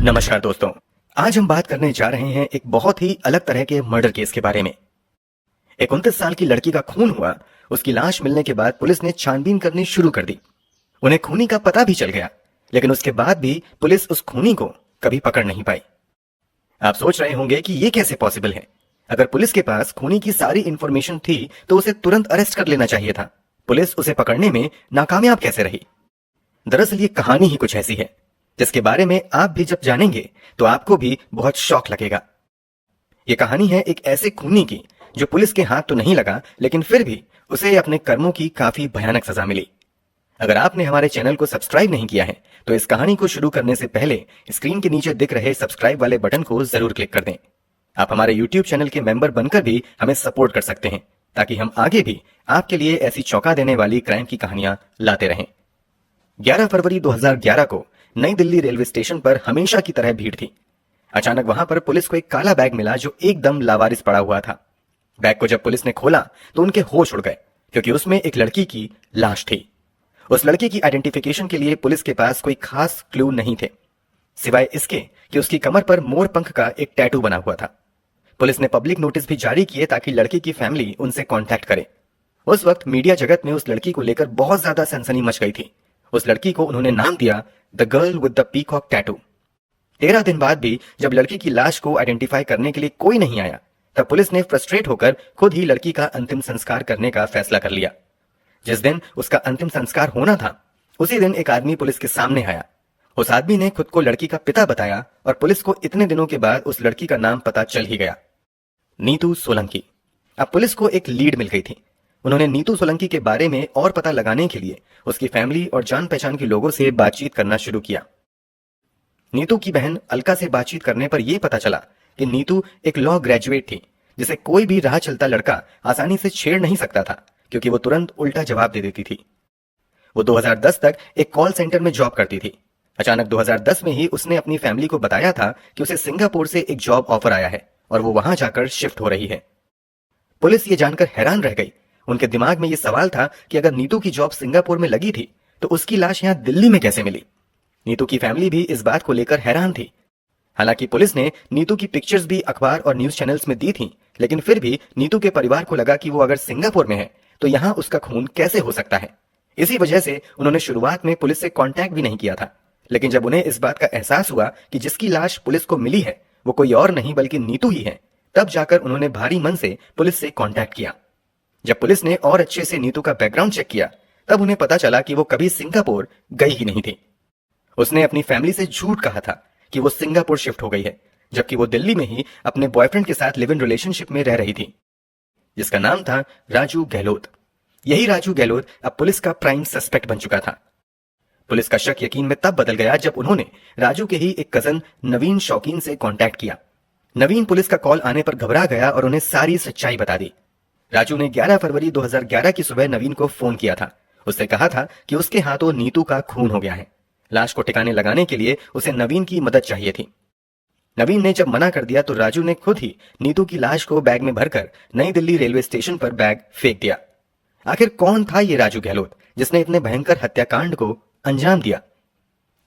नमस्कार दोस्तों, आज हम बात करने जा रहे हैं एक बहुत ही अलग तरह के मर्डर केस के बारे में। एक 29 साल की लड़की का खून हुआ। उसकी लाश मिलने के बाद पुलिस ने छानबीन करनी शुरू कर दी। उन्हें खूनी का पता भी चल गया, लेकिन उसके बाद भी पुलिस उस खूनी को कभी पकड़ नहीं पाई। आप सोच रहे होंगे कि ये कैसे पॉसिबल है। अगर पुलिस के पास खूनी की सारी इंफॉर्मेशन थी तो उसे तुरंत अरेस्ट कर लेना चाहिए था। पुलिस उसे पकड़ने में नाकामयाब कैसे रही? दरअसल ये कहानी ही कुछ ऐसी है जिसके बारे में आप भी जब जानेंगे तो आपको भी बहुत शौक लगेगा। ये कहानी है एक ऐसे खूनी की जो पुलिस के हाथ तो नहीं लगा, लेकिन फिर भी उसे अपने कर्मों की काफी भयानक सजा मिली। अगर आपने हमारे चैनल को सब्सक्राइब नहीं किया है तो इस कहानी को शुरू करने से पहले स्क्रीन के नीचे दिख रहे सब्सक्राइब वाले बटन को जरूर क्लिक कर दें। आप हमारे YouTube चैनल के मेंबर बनकर भी हमें सपोर्ट कर सकते हैं, ताकि हम आगे भी आपके लिए ऐसी चौंका देने वाली क्राइम की कहानियां लाते रहें। 11 फरवरी 2011 को नई दिल्ली रेलवे स्टेशन पर हमेशा की तरह भीड़ थी। अचानक वहां पर पुलिस को एक काला बैग मिला जो एकदम लावारिस पड़ा हुआ था। बैग को जब पुलिस ने खोला तो उनके होश उड़ गए, क्योंकि उसमें एक लड़की की लाश थी। उस लड़की की आइडेंटिफिकेशन के लिए पुलिस के पास कोई खास क्लू नहीं थे, सिवाय इसके कि उसकी कमर पर मोर पंख का एक टैटू बना हुआ था। पुलिस ने पब्लिक नोटिस भी जारी किए ताकि लड़की की फैमिली उनसे कांटेक्ट करे। उस वक्त मीडिया जगत में उस लड़की को लेकर बहुत ज्यादा सनसनी मच गई थी। उस लड़की को उन्होंने नाम दिया the girl with the peacock tattoo. 13 दिन बाद भी जब लड़की की लाश को आइडेंटिफाई करने के लिए कोई नहीं आया, तब पुलिस ने फ्रस्ट्रेट होकर खुद ही लड़की का अंतिम संस्कार करने का फैसला कर लिया। जिस दिन उसका अंतिम संस्कार होना था, उसी दिन एक आदमी पुलिस के सामने आया। उस आदमी ने खुद को लड़की का पिता बताया और पुलिस को इतने दिनों के बाद उस लड़की का नाम पता चल ही गया, नीतू सोलंकी। अब पुलिस को एक लीड मिल गई थी। उन्होंने नीतू सोलंकी के बारे में और पता लगाने के लिए उसकी फैमिली और जान पहचान के लोगों से बातचीत करना शुरू किया। नीतू की बहन अलका से बातचीत करने पर यह पता चला कि नीतू एक लॉ ग्रेजुएट थी, जिसे कोई भी राह चलता लड़का आसानी से छेड़ नहीं सकता था, क्योंकि वो तुरंत उल्टा जवाब दे देती थी। वो 2010 तक एक कॉल सेंटर में जॉब करती थी। अचानक 2010 में ही उसने अपनी फैमिली को बताया था कि उसे सिंगापुर से एक जॉब ऑफर आया है और वो वहां जाकर शिफ्ट हो रही है। पुलिस ये जानकर हैरान रह गई। उनके दिमाग में ये सवाल था कि अगर नीतू की जॉब सिंगापुर में लगी थी तो उसकी लाश यहां दिल्ली में कैसे मिली। नीतू की फैमिली भी इस बात को लेकर हैरान थी। हालांकि पुलिस ने नीतू की पिक्चर्स भी अखबार और न्यूज चैनल्स में दी थी, लेकिन फिर भी नीतू के परिवार को लगा कि वो अगर सिंगापुर में है तो यहां उसका खून कैसे हो सकता है। इसी वजह से उन्होंने शुरुआत में पुलिस से कांटेक्ट भी नहीं किया था। लेकिन जब उन्हें इस बात का एहसास हुआ कि जिसकी लाश पुलिस को मिली है वो कोई और नहीं बल्कि नीतू ही है, तब जाकर उन्होंने भारी मन से पुलिस से कांटेक्ट किया। जब पुलिस ने और अच्छे से नीतू का बैकग्राउंड चेक किया, तब उन्हें पता चला कि वो कभी सिंगापुर गई ही नहीं थी। उसने अपनी फैमिली से झूठ कहा था कि वो सिंगापुर शिफ्ट हो गई है, जबकि वो दिल्ली में ही अपने बॉयफ्रेंड के साथ लिव इन रिलेशनशिप में रह रही थी, जिसका नाम था राजू गहलोत। यही राजू गहलोत अब पुलिस का प्राइम सस्पेक्ट बन चुका था। पुलिस का शक यकीन में तब बदल गया जब उन्होंने राजू के ही एक कजन नवीन शौकीन से कांटेक्ट किया। नवीन पुलिस का कॉल आने पर घबरा गया और उन्हें सारी सच्चाई बता दी। राजू ने 11 फरवरी 2011 की सुबह नवीन को फोन किया था। उससे कहा था कि उसके हाथों नीतू का खून हो गया है। लाश को ठिकाने लगाने के लिए उसे नवीन की मदद चाहिए थी। नवीन ने जब मना कर दिया तो राजू ने खुद ही नीतू की लाश को बैग में भरकर नई दिल्ली रेलवे स्टेशन पर बैग फेंक दिया। आखिर कौन था ये राजू गहलोत जिसने इतने भयंकर हत्याकांड को अंजाम दिया?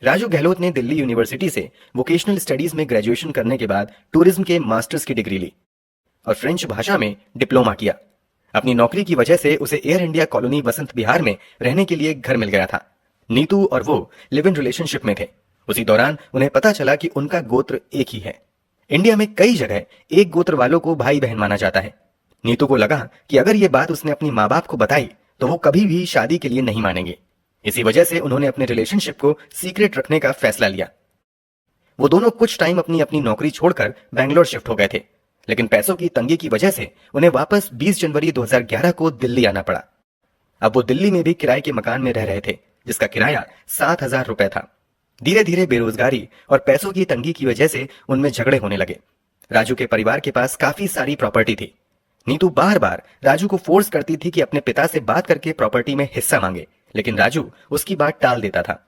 राजू गहलोत ने दिल्ली यूनिवर्सिटी से वोकेशनल स्टडीज में ग्रेजुएशन करने के बाद टूरिज्म के मास्टर्स की डिग्री ली और फ्रेंच भाषा में डिप्लोमा किया। अपनी नौकरी की वजह से उसे air India colony Vasant Vihar में रहने के लिए घर मिल गया था। नीतू और वो लिव इन रिलेशनशिप में थे। उसी दौरान उन्हें पता चला कि उनका गोत्र एक ही है। इंडिया में कई जगह एक गोत्र वालों को भाई बहन माना जाता है। नीतू को लगा कि अगर ये बात उसने अपनी माँ बाप को बताई तो वो कभी भी शादी के लिए नहीं मानेंगे। इसी वजह से उन्होंने अपने रिलेशनशिप को सीक्रेट रखने का फैसला लिया। वो दोनों कुछ टाइम अपनी अपनी नौकरी छोड़कर बैंगलोर शिफ्ट हो गए थे, लेकिन पैसों की तंगी की वजह से उन्हें वापस 20 जनवरी 2011 को दिल्ली आना पड़ा। अब वो दिल्ली में भी किराए के मकान में रह रहे थे, जिसका किराया 7,000 रुपए था। धीरे धीरे बेरोजगारी और पैसों की तंगी की वजह से उनमें झगड़े होने लगे। राजू के परिवार के पास काफी सारी प्रॉपर्टी थी। नीतू बार बार राजू को फोर्स करती थी कि अपने पिता से बात करके प्रॉपर्टी में हिस्सा मांगे, लेकिन राजू उसकी बात टाल देता था।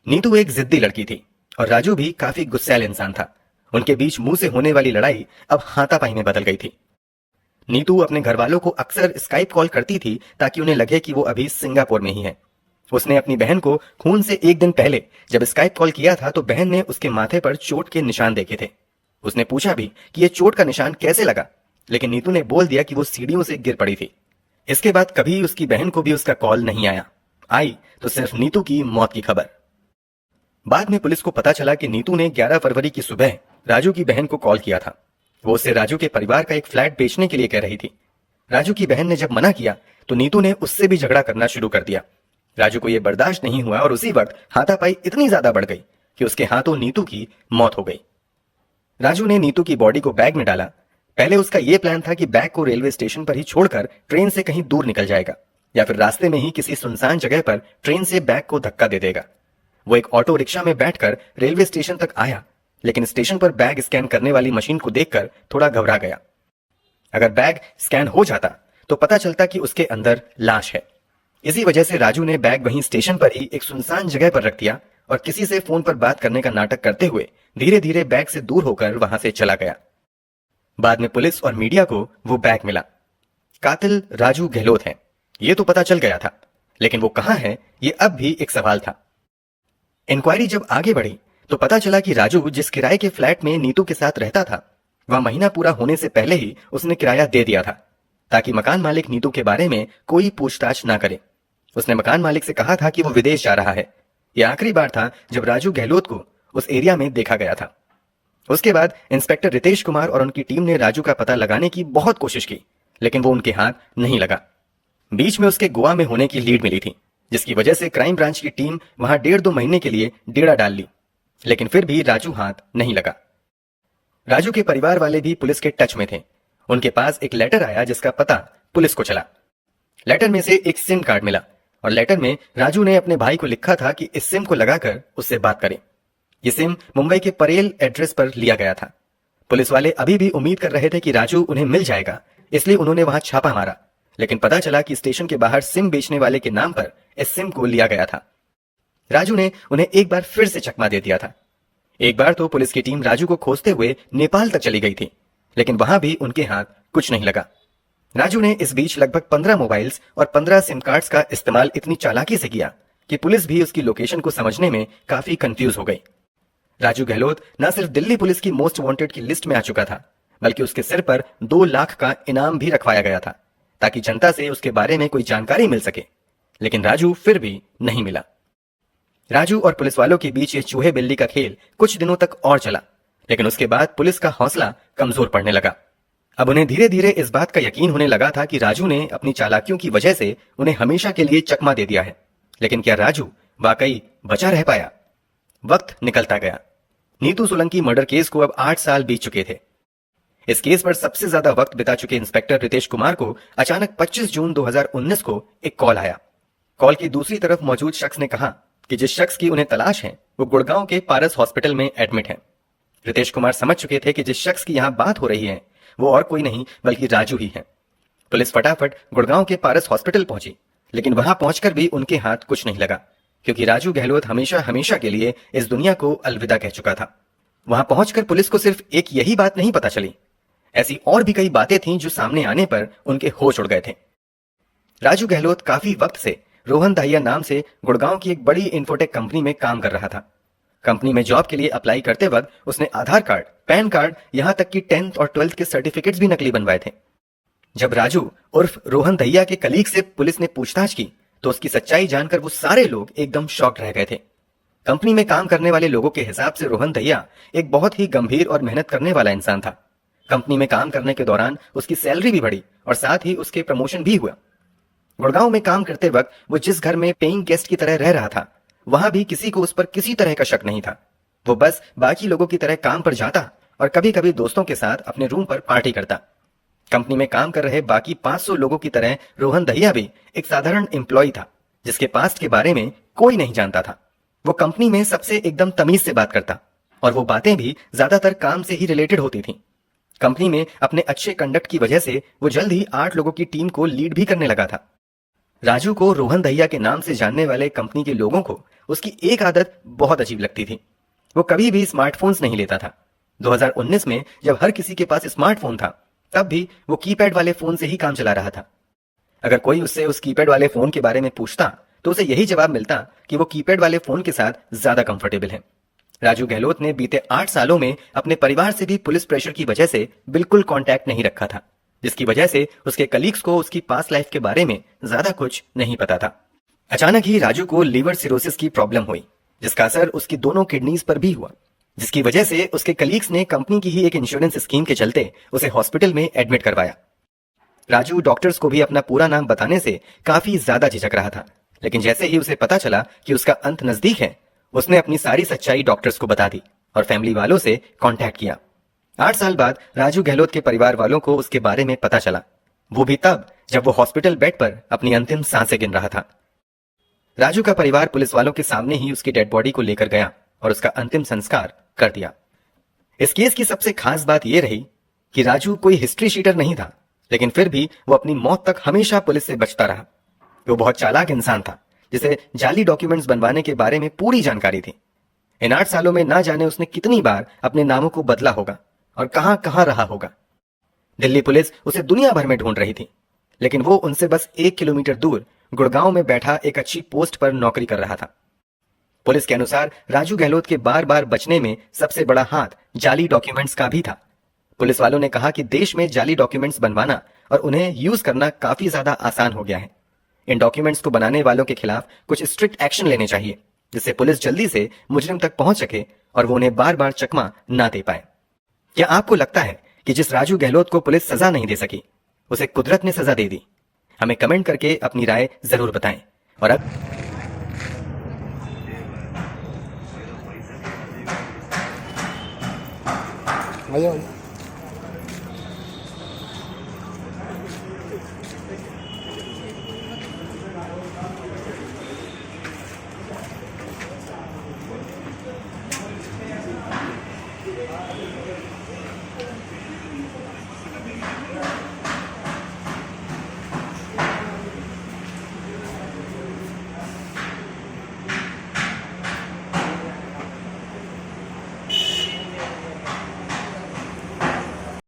नीतू एक जिद्दी लड़की थी और राजू भी काफी गुस्सैल इंसान था। उनके बीच मुंह से होने वाली लड़ाई अब हाथापाई में बदल गई थी। नीतू अपने घर वालों को अक्सर स्काइप कॉल करती थी ताकि उन्हें लगे कि वो अभी सिंगापुर में ही है। उसने अपनी बहन को खून से एक दिन पहले जब स्काइप कॉल किया था तो बहन ने उसके माथे पर चोट के निशान देखे थे। उसने पूछा भी कि यह चोट का निशान कैसे लगा, लेकिन नीतू ने बोल दिया कि वो सीढ़ियों से गिर पड़ी थी। इसके बाद कभी उसकी बहन को भी उसका कॉल नहीं आया। आई तो सिर्फ नीतू की मौत की खबर। बाद में पुलिस को पता चला कि नीतू ने 11 फरवरी की सुबह राजू की बहन को कॉल किया था। वो उससे राजू के परिवार का एक फ्लैट बेचने के लिए कह रही थी। राजू की बहन ने जब मना किया तो नीतू ने उससे भी झगड़ा करना शुरू कर दिया। राजू को यह बर्दाश्त नहीं हुआ और उसी वक्त हाथापाई इतनी ज्यादा बढ़ गई कि उसके हाथों नीतू की मौत हो गई। राजू ने नीतू की बॉडी को बैग में डाला। पहले उसका यह प्लान था कि बैग को रेलवे स्टेशन पर ही छोड़कर ट्रेन से कहीं दूर निकल जाएगा या फिर रास्ते में ही किसी सुनसान जगह पर ट्रेन से बैग को धक्का दे देगा। वो एक ऑटो रिक्शा में बैठकर रेलवे स्टेशन तक आया, लेकिन स्टेशन पर बैग स्कैन करने वाली मशीन को देखकर थोड़ा घबरा गया। अगर बैग स्कैन हो जाता तो पता चलता कि उसके अंदर लाश है। इसी वजह से राजू ने बैग वहीं स्टेशन पर ही एक सुनसान जगह पर रख दिया और किसी से फोन पर बात करने का नाटक करते हुए धीरे धीरे बैग से दूर होकर वहां से चला गया। बाद में पुलिस और मीडिया को वो बैग मिला। कातिल राजू गहलोत है, ये तो पता चल गया था, लेकिन वो कहां है ये अब भी एक सवाल था। इंक्वायरी जब आगे बढ़ी तो पता चला कि राजू जिस किराए के फ्लैट में नीतू के साथ रहता था वह महीना पूरा होने से पहले ही उसने किराया दे दिया था ताकि मकान मालिक नीतू के बारे में कोई पूछताछ ना करे। उसने मकान मालिक से कहा था कि वो विदेश जा रहा है। यह आखिरी बार था जब राजू गहलोत को उस एरिया में देखा गया था। उसके बाद इंस्पेक्टर रितेश कुमार और उनकी टीम ने राजू का पता लगाने की बहुत कोशिश की, लेकिन वो उनके हाथ नहीं लगा। बीच में उसके गोवा में होने की लीड मिली थी, जिसकी वजह से क्राइम ब्रांच की टीम वहां 1.5-2 महीने के लिए डेरा डाल ली, लेकिन फिर भी राजू हाथ नहीं लगा। राजू के परिवार वाले भी पुलिस के टच में थे। उनके पास एक लेटर आया जिसका पता पुलिस को चला। लेटर में से एक सिम कार्ड मिला और लेटर में राजू ने अपने भाई को लिखा था कि इस सिम को लगाकर उससे बात करें। यह सिम मुंबई के परेल एड्रेस पर लिया गया था। पुलिस वाले अभी भी उम्मीद कर रहे थे कि राजू उन्हें मिल जाएगा, इसलिए उन्होंने वहां छापा मारा, लेकिन पता चला कि स्टेशन के बाहर सिम बेचने वाले के नाम पर इस सिम को लिया गया था। राजू ने उन्हें एक बार फिर से चकमा दे दिया था। एक बार तो पुलिस की टीम राजू को खोजते हुए नेपाल तक चली गई थी, लेकिन वहां भी उनके हाथ कुछ नहीं लगा। राजू ने इस बीच लगभग 15 मोबाइल्स और 15 सिम कार्ड्स का इस्तेमाल इतनी चालाकी से किया कि पुलिस भी उसकी लोकेशन को समझने में काफी कंफ्यूज हो गई। राजू गहलोत न सिर्फ दिल्ली पुलिस की मोस्ट वांटेड की लिस्ट में आ चुका था, बल्कि उसके सिर पर 2 लाख का इनाम भी रखवाया गया था ताकि जनता से उसके बारे में कोई जानकारी मिल सके, लेकिन राजू फिर भी नहीं मिला। राजू और पुलिस वालों के बीच ये चूहे बिल्ली का खेल कुछ दिनों तक और चला, लेकिन उसके बाद पुलिस का हौसला कमजोर पड़ने लगा। अब उन्हें धीरे धीरे इस बात का यकीन होने लगा था कि राजू ने अपनी चालाकियों की वजह से उन्हें हमेशा के लिए चकमा दे दिया है, लेकिन क्या राजू वाकई बचा रह पाया? वक्त निकलता गया। नीतू सोलंकी मर्डर केस को अब 8 साल बीत चुके थे। इस केस पर सबसे ज्यादा वक्त बिता चुके इंस्पेक्टर रितेश कुमार को अचानक 25 जून 2019 को एक कॉल आया। कॉल की दूसरी तरफ मौजूद शख्स ने कहा कि जिस शख्स की उन्हें तलाश है वो गुड़गांव के पारस हॉस्पिटल में एडमिट है। रितेश कुमार समझ चुके थे कि जिस शख्स की यहां बात हो रही है वो और कोई नहीं बल्कि राजू ही है। पुलिस फटाफट गुड़गांव के पारस हॉस्पिटल पहुंची, लेकिन वहां पहुंचकर भी उनके हाथ कुछ नहीं लगा, क्योंकि राजू गहलोत हमेशा हमेशा के लिए इस दुनिया को अलविदा कह चुका था। वहां पहुंचकर पुलिस को सिर्फ एक यही बात नहीं पता चली, ऐसी और भी कई बातें थीं जो सामने आने पर उनके होश उड़ गए थे। राजू गहलोत काफी वक्त से रोहन दहिया नाम से गुड़गांव की एक बड़ी इंफोटेक कंपनी में काम कर रहा था। कंपनी में जॉब के लिए अप्लाई करते वक्त उसने आधार कार्ड, पैन कार्ड, यहां तक कि 10th और 12th के सर्टिफिकेट्स भी नकली बनवाए थे। जब राजू उर्फ रोहन दहिया के कलीग से पुलिस ने पूछताछ की तो उसकी सच्चाई जानकर वो सारे लोग एकदम शॉक्ड रह गए थे। कंपनी में काम करने वाले लोगों के हिसाब से रोहन दहिया एक बहुत ही गंभीर और मेहनत करने वाला इंसान था। कंपनी में काम करने के दौरान उसकी सैलरी भी बढ़ी और साथ ही उसके प्रमोशन भी हुआ। गुड़गांव में काम करते वक्त वो जिस घर में पेइंग गेस्ट की तरह रह रहा था वहां भी किसी को उस पर किसी तरह का शक नहीं था। वो बस बाकी लोगों की तरह काम पर जाता और कभी कभी दोस्तों के साथ अपने रूम पर पार्टी करता। कंपनी में काम कर रहे बाकी 500 लोगों की तरह रोहन दहिया भी एक साधारण एम्प्लॉय था जिसके पास्ट के बारे में कोई नहीं जानता था। वो कंपनी में सबसे एकदम तमीज से बात करता और वो बातें भी ज्यादातर काम से ही रिलेटेड होती थी। कंपनी में अपने अच्छे कंडक्ट की वजह से वो जल्द ही 8 लोगों की टीम को लीड भी करने लगा था। राजू को रोहन दहिया के नाम से जानने वाले कंपनी के लोगों को उसकी एक आदत बहुत अजीब लगती थी। वो कभी भी स्मार्टफोन्स नहीं लेता था। 2019 में जब हर किसी के पास स्मार्टफोन था तब भी वो कीपैड वाले फोन से ही काम चला रहा था। अगर कोई उससे उस कीपैड वाले फोन के बारे में पूछता तो उसे यही जवाब मिलता कि वो कीपैड वाले फोन के साथ ज्यादा कंफर्टेबल है। राजू गहलोत ने बीते 8 सालों में अपने परिवार से भी पुलिस प्रेशर की वजह से बिल्कुल कांटेक्ट नहीं रखा था, जिसकी वजह से उसके कलीग्स को उसकी पास्ट लाइफ के बारे में ज्यादा कुछ नहीं पता था। अचानक ही राजू को लीवर सिरोसिस की प्रॉब्लम हुई, जिसका असर उसकी दोनों किडनीज पर भी हुआ, जिसकी वजह से उसके कलीग्स ने कंपनी की ही एक इंश्योरेंस स्कीम के चलते उसे हॉस्पिटल में एडमिट करवाया। राजू डॉक्टर्स को भी अपना पूरा नाम बताने से काफी ज्यादा झिझक रहा था, लेकिन जैसे ही उसे पता चला कि उसका अंत नजदीक है, उसने अपनी सारी सच्चाई डॉक्टर्स को बता दी और फैमिली वालों से कांटेक्ट किया। 8 साल बाद राजू गहलोत के परिवार वालों को उसके बारे में पता चला, वो भी तब जब वो हॉस्पिटल बेड पर अपनी अंतिम सांसें गिन रहा था। राजू का परिवार पुलिस वालों के सामने ही उसकी डेड बॉडी को लेकर गया और उसका अंतिम संस्कार कर दिया। इस केस की सबसे खास बात यह रही कि राजू कोई हिस्ट्री शीटर नहीं था, लेकिन फिर भी वो अपनी मौत तक हमेशा पुलिस से बचता रहा। वो बहुत चालाक इंसान था, जिसे जाली डॉक्यूमेंट्स बनवाने के बारे में पूरी जानकारी थी। इन 8 सालों में ना जाने उसने कितनी बार अपने नामों को बदला होगा और कहां कहां रहा होगा। दिल्ली पुलिस उसे दुनिया भर में ढूंढ रही थी, लेकिन वो उनसे बस 1 किलोमीटर दूर गुड़गांव में बैठा एक अच्छी पोस्ट पर नौकरी कर रहा था। पुलिस के अनुसार राजू गहलोत के बार बार बचने में सबसे बड़ा हाथ जाली डॉक्यूमेंट्स का भी था। पुलिस वालों ने कहा कि देश में जाली डॉक्यूमेंट्स बनवाना और उन्हें यूज करना काफी ज्यादा आसान हो गया है। इन डॉक्यूमेंट्स को बनाने वालों के खिलाफ कुछ स्ट्रिक्ट एक्शन लेने चाहिए, जिससे पुलिस जल्दी से मुजरिम तक पहुंच सके और वो उन्हें बार बार चकमा ना दे पाए। क्या आपको लगता है कि जिस राजू गहलोत को पुलिस सजा नहीं दे सकी, उसे कुदरत ने सजा दे दी? हमें कमेंट करके अपनी राय जरूर बताएं। और अब आइए